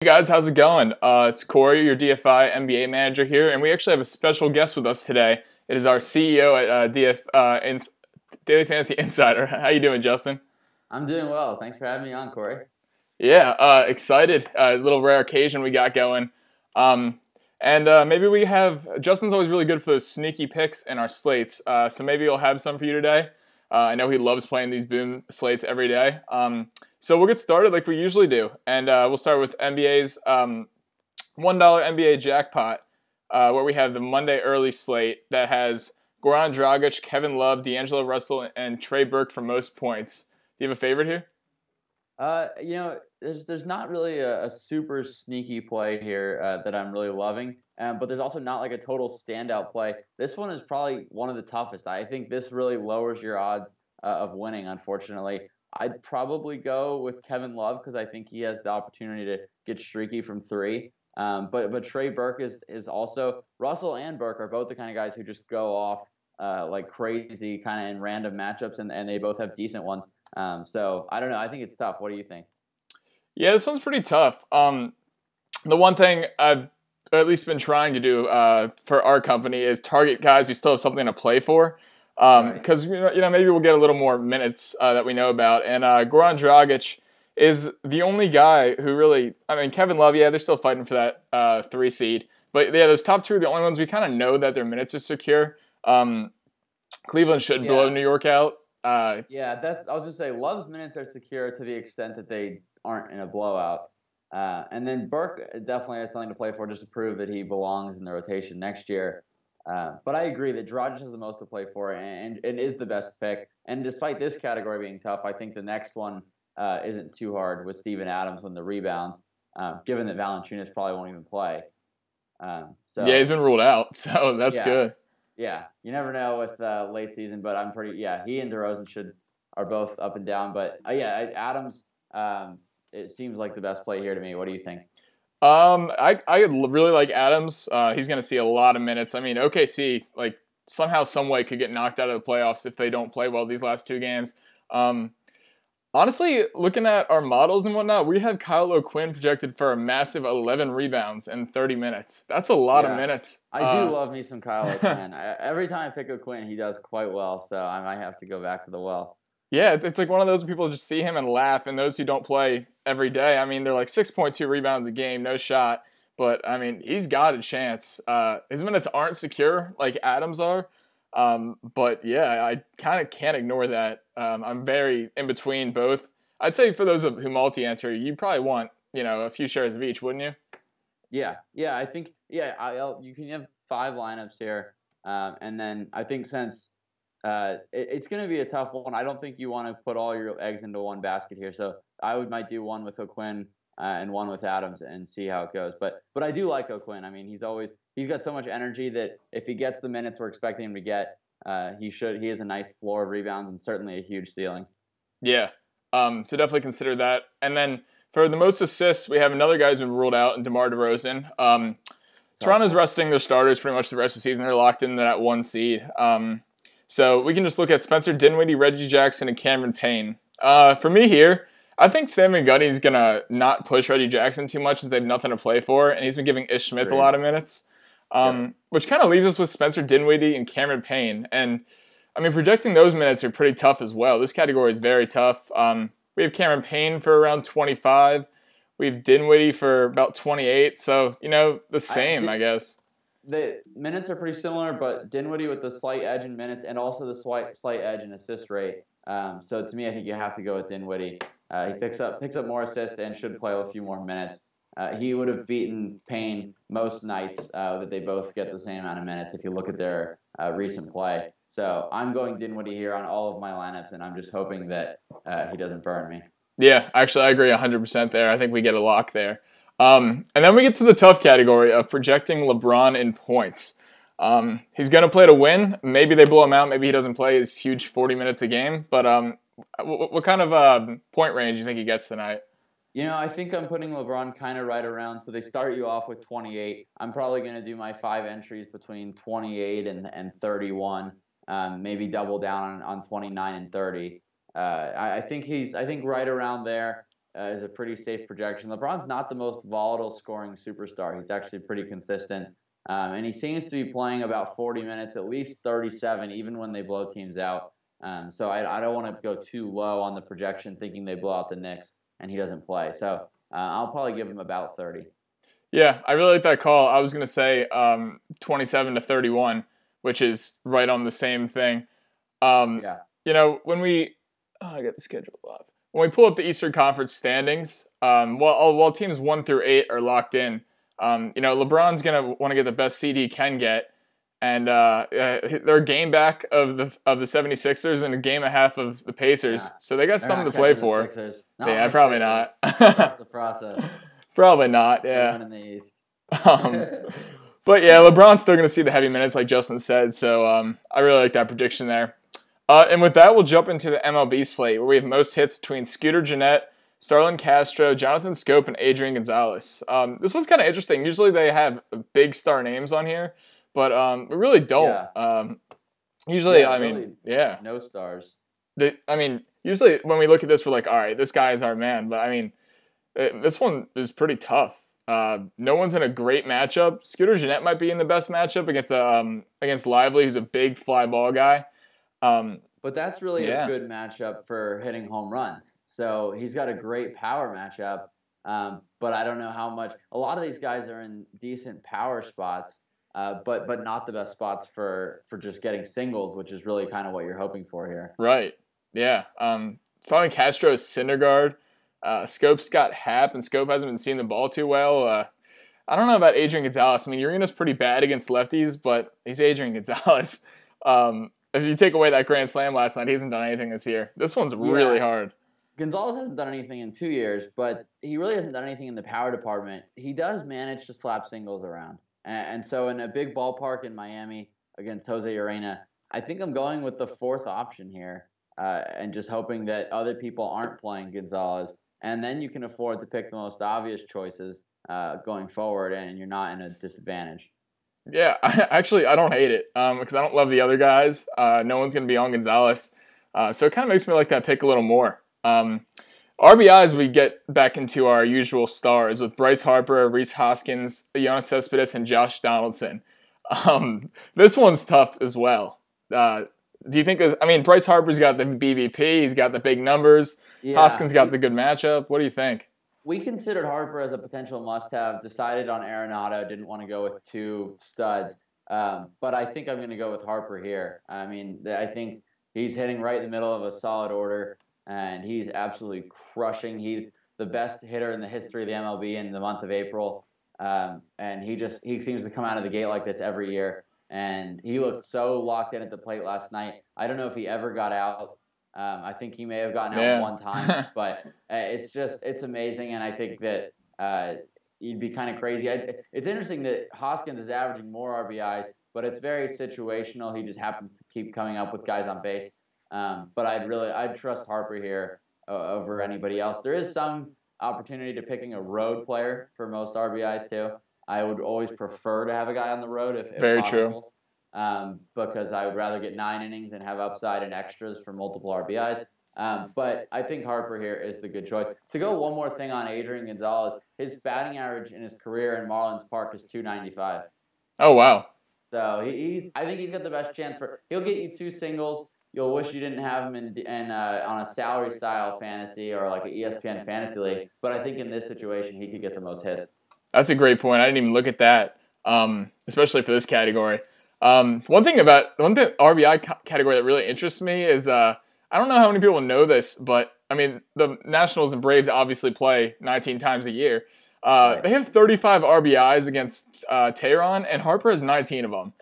Hey guys, how's it going? It's Corey, your DFI NBA manager here, and we actually have a special guest with us today. It is our CEO at Daily Fantasy Insider. How you doing, Justin? I'm doing well. Thanks for having me on, Corey. Yeah, excited. A little rare occasion we got going. Um, and maybe we have Justin's always really good for those sneaky picks in our slates. So maybe he'll have some for you today. I know he loves playing these boom slates every day. So we'll get started like we usually do, and we'll start with NBA's $1 NBA jackpot, where we have the Monday early slate that has Goran Dragic, Kevin Love, D'Angelo Russell, and Trey Burke for most points. Do you have a favorite here? There's not really a super sneaky play here that I'm really loving, but there's also not like a total standout play. This one is probably one of the toughest. I think this really lowers your odds of winning. Unfortunately, I'd probably go with Kevin Love because I think he has the opportunity to get streaky from three. But Trey Burke is also Russell and Burke are both the kind of guys who just go off like crazy kind of in random matchups, and they both have decent ones. So I don't know. I think it's tough. What do you think? Yeah, this one's pretty tough. The one thing I've at least been trying to do for our company is target guys who still have something to play for. Right. Because maybe we'll get a little more minutes that we know about. And Goran Dragic is the only guy who really. I mean, Kevin Love, yeah, they're still fighting for that 3 seed. But yeah, those top two are the only ones we kind of know that their minutes are secure. Um, Cleveland should blow Yeah. New York out. Yeah. I was just say Love's minutes are secure to the extent that they aren't in a blowout. And then Burke definitely has something to play for just to prove that he belongs in the rotation next year. But I agree that Dragic has the most to play for and is the best pick. And despite this category being tough, I think the next one isn't too hard with Steven Adams when the rebounds, given that Valanciunas probably won't even play. Yeah, he's So been ruled out, so that's yeah, good. yeah, you never know with late season, but I'm pretty yeah. He and DeRozan should are both up and down, but yeah, Adams. It seems like the best play here to me. What do you think? I really like Adams. He's going to see a lot of minutes. I mean, OKC like somehow, some way could get knocked out of the playoffs if they don't play well these last two games. Um, Honestly, looking at our models and whatnot, we have Kyle O'Quinn projected for a massive 11 rebounds in 30 minutes. That's a lot of Yeah, minutes. I do love me some Kyle O'Quinn. Every time I pick O'Quinn, he does quite well, so I might have to go back to the well. Yeah, it's like one of those people just see him and laugh, and those who don't play every day, I mean, they're like 6.2 rebounds a game, no shot. But I mean, he's got a chance. His minutes aren't secure like Adams are, but yeah, I kind of can't ignore that. I'm very in between both. I'd say for those who multi-enter, you probably want a few shares of each, wouldn't you? Yeah, yeah, I think yeah, you can have five lineups here, and then I think since it's going to be a tough one, I don't think you want to put all your eggs into one basket here. So might do one with O'Quinn and one with Adams and see how it goes. But I do like O'Quinn. I mean, he's got so much energy that if he gets the minutes we're expecting him to get, he has a nice floor of rebounds and certainly a huge ceiling. Yeah. So definitely consider that. And then for the most assists, we have another guy who's been ruled out, in DeMar DeRozan. Toronto's Helpful. resting their starters pretty much the rest of the season. They're locked into that 1 seed. So we can just look at Spencer Dinwiddie, Reggie Jackson, and Cameron Payne. For me here, I think Stan Van Gundy's going to not push Reggie Jackson too much since they have nothing to play for, and he's been giving Ish Smith a Agreed. lot of minutes, Yep. which kind of leaves us with Spencer Dinwiddie and Cameron Payne. And I mean, projecting those minutes are pretty tough as well. This category is very tough. We have Cameron Payne for around 25. We have Dinwiddie for about 28. So, the I same, I did, guess. the minutes are pretty similar, but Dinwiddie with the slight edge in minutes and also the slight edge in assist rate. So to me, I think you have to go with Dinwiddie. He picks up more assists and should play a few more minutes. He would have beaten Payne most nights that they both get the same amount of minutes if you look at their recent play. So I'm going Dinwiddie here on all of my lineups, and I'm just hoping that he doesn't burn me. Yeah, actually, I agree 100% there. I think we get a lock there. And then we get to the tough category of projecting LeBron in points. He's going to play to win. Maybe they blow him out. Maybe he doesn't play his huge 40 minutes a game. But what kind of point range do you think he gets tonight? I think I'm putting LeBron kind of right around. So they start you off with 28. I'm probably going to do my five entries between 28 and 31. Maybe double down on 29 and 30. I think right around there. is a pretty safe projection. LeBron's not the most volatile scoring superstar. He's actually pretty consistent. And he seems to be playing about 40 minutes, at least 37, even when they blow teams out. So I don't want to go too low on the projection, thinking they blow out the Knicks and he doesn't play. So I'll probably give him about 30. Yeah, I really like that call. I was going to say 27 to 31, which is right on the same thing. Yeah. When I got the schedule up. When we pull up the Eastern Conference standings, while teams 1 through 8 are locked in, LeBron's going to want to get the best seed he can get. And they're a game back of the 76ers and a game and a half of the Pacers. Yeah. So they got something to play for. Yeah, probably not. That's the process. Probably not, yeah. In the East. But yeah, LeBron's still going to see the heavy minutes like Justin said. So I really like that prediction there. And with that, we'll jump into the MLB slate where we have most hits between Scooter Gennett, Starlin Castro, Jonathan Scope, and Adrian Gonzalez. This one's kind of interesting. Usually they have big star names on here, but we really don't. Yeah. Usually, really no stars. Usually when we look at this, we're like, all right, this guy is our man. But this one is pretty tough. No one's in a great matchup. Scooter Gennett might be in the best matchup against Lively, who's a big fly ball guy. But that's really a good matchup for hitting home runs. So he's got a great power matchup. But I don't know how much. A lot of these guys are in decent power spots, but not the best spots for just getting singles, which is really kind of what you're hoping for here. Right. Yeah. Starlin Castro is Syndergaard. Scope's got Happ, and Scope hasn't been seeing the ball too well. I don't know about Adrian Gonzalez. Urena's pretty bad against lefties, but he's Adrian Gonzalez. If you take away that grand slam last night, he hasn't done anything this year. This one's really hard. Gonzalez hasn't done anything in 2 years, but he really hasn't done anything in the power department. He does manage to slap singles around. And so in a big ballpark in Miami against Jose Urena, I think I'm going with the fourth option here and just hoping that other people aren't playing Gonzalez. And then you can afford to pick the most obvious choices going forward, and you're not in a disadvantage. Yeah, I don't hate it because I don't love the other guys. No one's going to be on Gonzalez. So it kind of makes me like that pick a little more. RBIs, we get back into our usual stars with Bryce Harper, Rhys Hoskins, Yoenis Cespedes, and Josh Donaldson. This one's tough as well. Do you think Bryce Harper's got the BVP, he's got the big numbers, Hoskins got the good matchup. What do you think? We considered Harper as a potential must-have, decided on Arenado, didn't want to go with two studs. But I think I'm going to go with Harper here. I think he's hitting right in the middle of a solid order, and he's absolutely crushing. He's the best hitter in the history of the MLB in the month of April. And he seems to come out of the gate like this every year. And he looked so locked in at the plate last night. I don't know if he ever got out. I think he may have gotten out one time, but it's amazing. And I think that you'd be kind of crazy. It's interesting that Hoskins is averaging more RBIs, but it's very situational. He just happens to keep coming up with guys on base. But I'd trust Harper here over anybody else. There is some opportunity to picking a road player for most RBIs too. I would always prefer to have a guy on the road if very possible. True. Because I would rather get 9 innings and have upside and extras for multiple RBIs. But I think Harper here is the good choice. To go one more thing on Adrian Gonzalez, his batting average in his career in Marlins Park is .295. Oh, wow. So I think he's got the best chance he'll get you 2 singles. You'll wish you didn't have him on a salary style fantasy or like an ESPN fantasy league. But I think in this situation, he could get the most hits. That's a great point. I didn't even look at that, especially for this category. One RBI category that really interests me is I don't know how many people know this, but the Nationals and Braves obviously play 19 times a year. Right. They have 35 RBIs against Tehran, and Harper has 19 of them,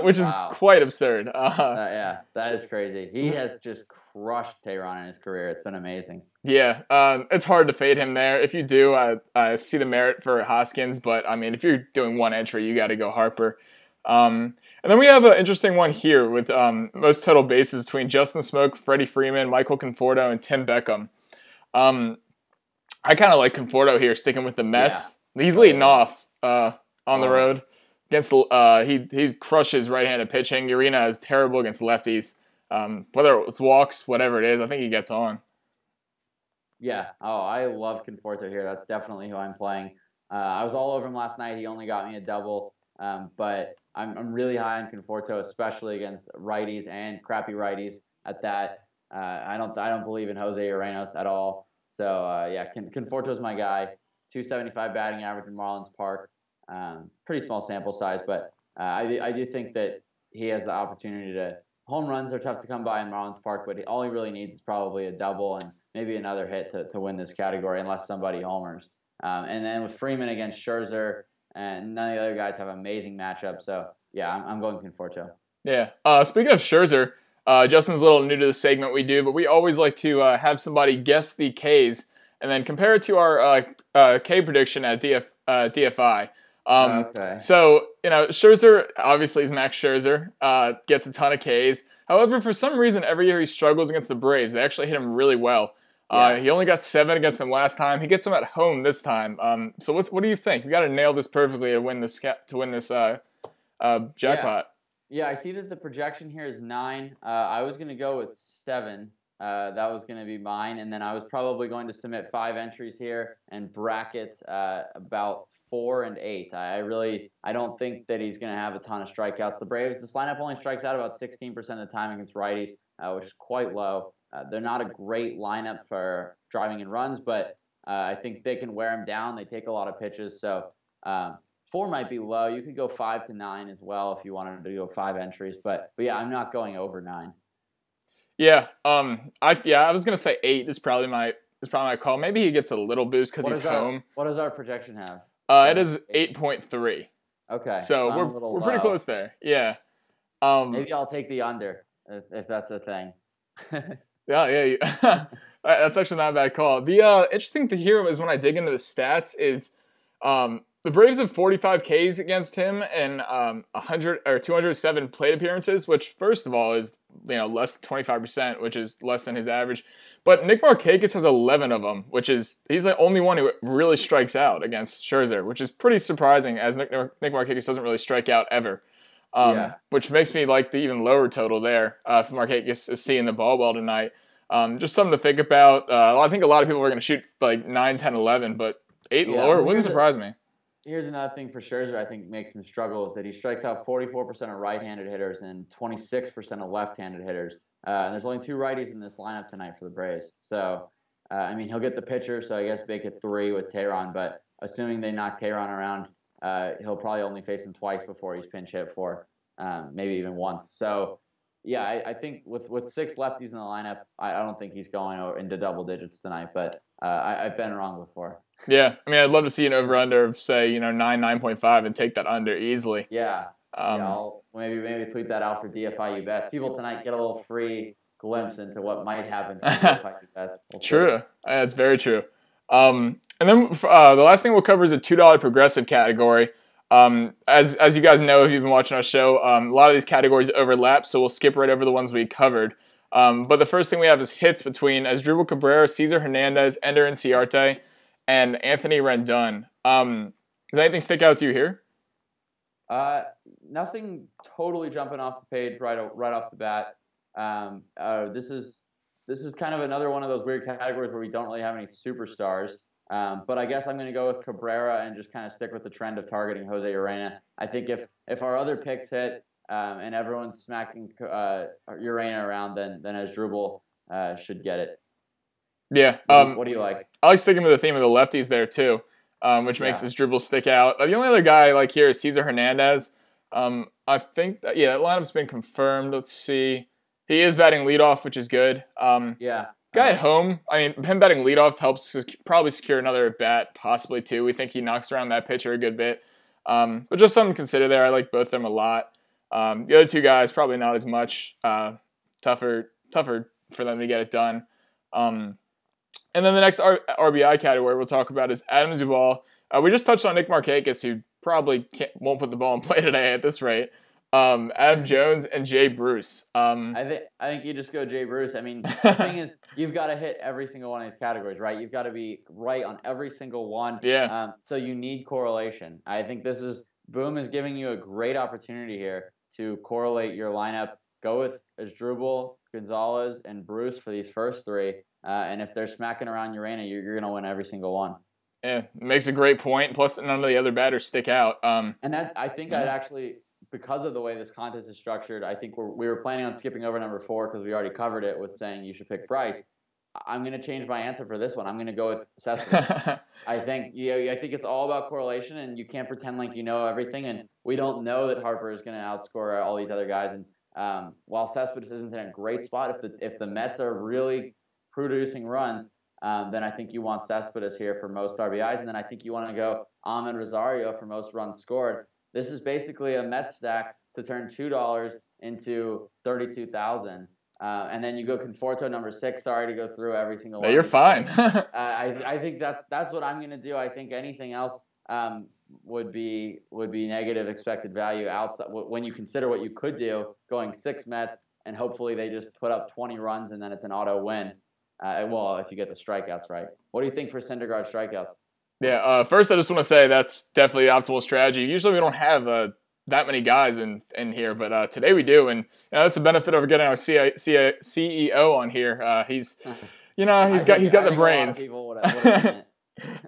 which is quite absurd. Yeah, that is crazy. He has just crushed Tehran in his career. It's been amazing. Yeah, it's hard to fade him there. If you do, I see the merit for Hoskins, but if you're doing one entry, you got to go Harper. And then we have an interesting one here with most total bases between Justin Smoke, Freddie Freeman, Michael Conforto, and Tim Beckham. I kind of like Conforto here, sticking with the Mets. Yeah. He's leading off on the road against he crushes right-handed pitching. Urena is terrible against lefties. Whether it's walks, whatever it is, I think he gets on. Yeah. Oh, I love Conforto here. That's definitely who I'm playing. I was all over him last night. He only got me a double, but I'm really high on Conforto, especially against righties and crappy righties. At that, I don't believe in Jose Urenos at all. So yeah, Conforto's my guy. 275 batting average in Marlins Park. Pretty small sample size, but I do think that he has the opportunity to. Home runs are tough to come by in Marlins Park, but all he really needs is probably a double and maybe another hit to win this category, unless somebody homers. And then with Freeman against Scherzer, and none of the other guys have amazing matchups. So yeah, I'm going Conforto. Yeah. Speaking of Scherzer, Justin's a little new to the segment we do, but we always like to have somebody guess the Ks and then compare it to our K prediction at DFI. Okay. So, Scherzer obviously is Max Scherzer, gets a ton of Ks. However, for some reason, every year he struggles against the Braves. They actually hit him really well. Yeah. He only got 7 against them last time. He gets them at home this time. So what do you think? We got to nail this perfectly to win this Yeah. jackpot. Yeah, I see that the projection here is 9. I was going to go with 7. That was going to be mine, and then I was probably going to submit 5 entries here and bracket about 4 and 8. I don't think that he's going to have a ton of strikeouts. The Braves, this lineup only strikes out about 16% of the time against righties, which is quite low. They're not a great lineup for driving in runs, but I think they can wear him down. They take a lot of pitches, so. 4 might be low. You could go 5 to 9 as well if you wanted to go 5 entries, but yeah, I'm not going over 9. Yeah, I was gonna say 8 is probably my call. Maybe he gets a little boost because he's home. What does our projection have? It is 8.3, Okay, so so I'm we're a little we're pretty low. close there. Yeah. Um. Maybe I'll take the under if that's a thing. Yeah. That's actually not a bad call. The interesting thing here is when I dig into the stats is, the Braves have 45 Ks against him and 100 or 207 plate appearances, which first of all is less than 25%, which is less than his average. But Nick Markakis has 11 of them, which is he's the only one who really strikes out against Scherzer, which is pretty surprising as Nick Markakis doesn't really strike out ever. Yeah. Which makes me like the even lower total there if Markakis is seeing the ball well tonight. Just something to think about. I think a lot of people are going to shoot like 9, 10, 11, but 8 and Yeah. lower Well, wouldn't surprise me. here's another thing for Scherzer I think makes him struggle is that he strikes out 44% of right-handed hitters and 26% of left-handed hitters. And there's only 2 righties in this lineup tonight for the Braves. So, I mean, he'll get the pitcher, so I guess make it 3 with Tehran. But assuming they knock Tehran around, he'll probably only face him twice before he's pinch hit for, maybe even once. So, yeah, I think with 6 lefties in the lineup, I don't think he's going into double digits tonight. But I've been wrong before. Yeah, I mean, I'd love to see an over/under of say 9, 9.5, and take that under easily. Yeah, yeah. Um, I'll maybe tweet that out for DFI bets. People tonight get a little free glimpse into what might happen for DFI bets. We'll see. True, that's very true. And then the last thing we'll cover is a $2 progressive category. As you guys know, if you've been watching our show, a lot of these categories overlap, so we'll skip right over the ones we covered. But the first thing we have is hits between Asdrubal Cabrera, Cesar Hernandez, Ender Inciarte, and Anthony Rendon. Does anything stick out to you here? Uh, Nothing totally jumping off the page right off the bat. This is kind of another one of those weird categories where we don't really have any superstars. But I guess I'm going to go with Cabrera and just kind of stick with the trend of targeting Jose Urena. I think if our other picks hit and everyone's smacking Urena around, then Asdrubal should get it. Yeah. What do you like? I like sticking with the theme of the lefties there too, which makes Yeah. this dribble stick out. The only other guy I like here is Cesar Hernandez. I think that lineup's been confirmed. Let's see. He is batting leadoff, which is good. Yeah. Guy at home, I mean, him batting leadoff helps probably secure another at bat, possibly two. We think he knocks around that pitcher a good bit. But just something to consider there. I like both of them a lot. The other two guys, probably not as much. Tougher for them to get it done. And then the next RBI category we'll talk about is Adam Duvall. We just touched on Nick Markakis, who probably won't put the ball in play today at this rate. Adam Jones and Jay Bruce. I think you just go Jay Bruce. I mean, the thing is, you've got to hit every single one of these categories, right? You've got to be right on every single one. Yeah. So you need correlation. I think Boom is giving you a great opportunity here to correlate your lineup. Go with Asdrubal, Gonzalez, and Bruce for these first 3. and if they're smacking around Urena, you're going to win every single one. Yeah, makes a great point. Plus, none of the other batters stick out. And that I think I'd actually, because of the way this contest is structured, I think we were planning on skipping over number 4 because we already covered it with saying you should pick Bryce. I'm going to change my answer for this one. I'm going to go with Cespedes. I think it's all about correlation, and you can't pretend like you know everything. And we don't know that Harper is going to outscore all these other guys. And while Cespedes isn't in a great spot, if the Mets are really producing runs, then I think you want Cespedes here for most RBIs, and then I think you want to go Ahmed Rosario for most runs scored. This is basically a Mets stack to turn $2 into 32,000. And then you go Conforto number 6. Sorry to go through every single one. You're fine. I think that's what I'm going to do. I think anything else would be negative expected value outside when you consider what you could do, going 6 Mets, and hopefully they just put up 20 runs and then it's an auto win. Well, if you get the strikeouts right. What do you think for Syndergaard strikeouts? Yeah, first I just want to say that's definitely the optimal strategy. Usually we don't have that many guys in here, but today we do, and that's the benefit of getting our CEO on here. He's got the brains.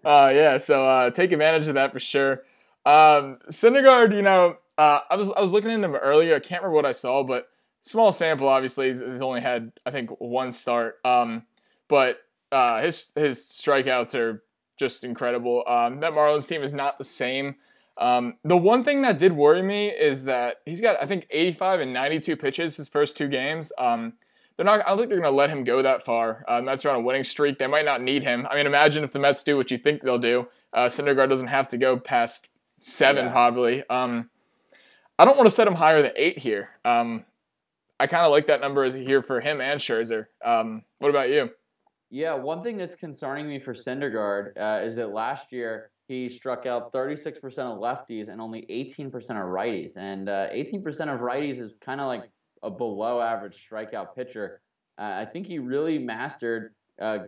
Yeah, so take advantage of that for sure. Syndergaard, I was looking into him earlier. I can't remember what I saw, but small sample. Obviously, he's only had I think 1 start. But his strikeouts are just incredible. That Marlins team is not the same. The one thing that did worry me is that he's got, I think, 85 and 92 pitches his first 2 games. I don't think they're going to let him go that far. Mets are on a winning streak. They might not need him. I mean, imagine if the Mets do what you think they'll do. Syndergaard doesn't have to go past 7 probably. I don't want to set him higher than 8 here. I kind of like that number here for him and Scherzer. What about you? Yeah, one thing that's concerning me for Syndergaard is that last year he struck out 36% of lefties and only 18% of righties. And 18% of righties is kind of like a below-average strikeout pitcher. I think he really mastered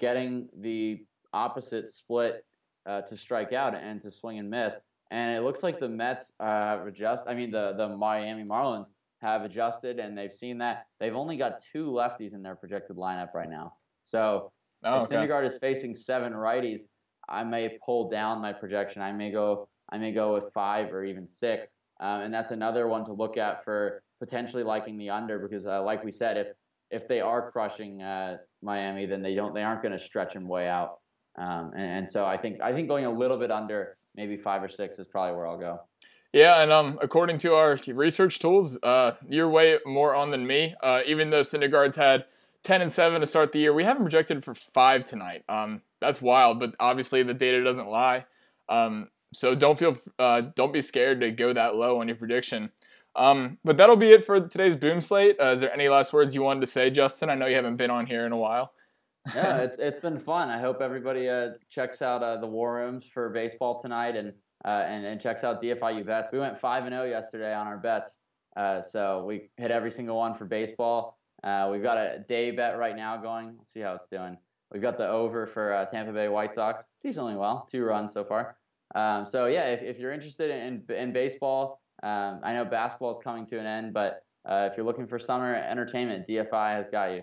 getting the opposite split to strike out and to swing and miss. And it looks like the Mets have adjusted. I mean, the Miami Marlins have adjusted, and they've seen that. They've only got 2 lefties in their projected lineup right now. So if Syndergaard is facing 7 righties, I may pull down my projection. I may go with 5 or even 6, and that's another one to look at for potentially liking the under because, like we said, if they are crushing Miami, then they aren't going to stretch him way out. And so I think going a little bit under, maybe 5 or 6, is probably where I'll go. Yeah, and according to our research tools, you're way more on than me. Even though Syndergaard's had 10 and 7 to start the year, we haven't projected for 5 tonight. That's wild, but obviously the data doesn't lie. So don't be scared to go that low on your prediction. But that'll be it for today's Boom Slate. Is there any last words you wanted to say, Justin? I know you haven't been on here in a while. Yeah, it's been fun. I hope everybody checks out the War Rooms for baseball tonight and checks out DFIU bets. We went 5-0 yesterday on our bets, so we hit every single one for baseball. We've got a day bet right now going. Let's see how it's doing. We've got the over for Tampa Bay White Sox, decently well, 2 runs so far. So yeah, if you're interested in baseball, I know basketball is coming to an end, but if you're looking for summer entertainment, DFI has got you.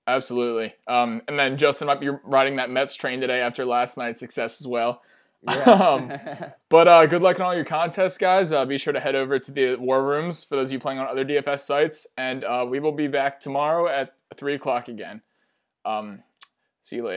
Absolutely. And then Justin might be riding that Mets train today after last night's success as well. Yeah. But good luck on all your contests, guys. Be sure to head over to the War Rooms for those of you playing on other DFS sites. And we will be back tomorrow at 3 o'clock again. See you later.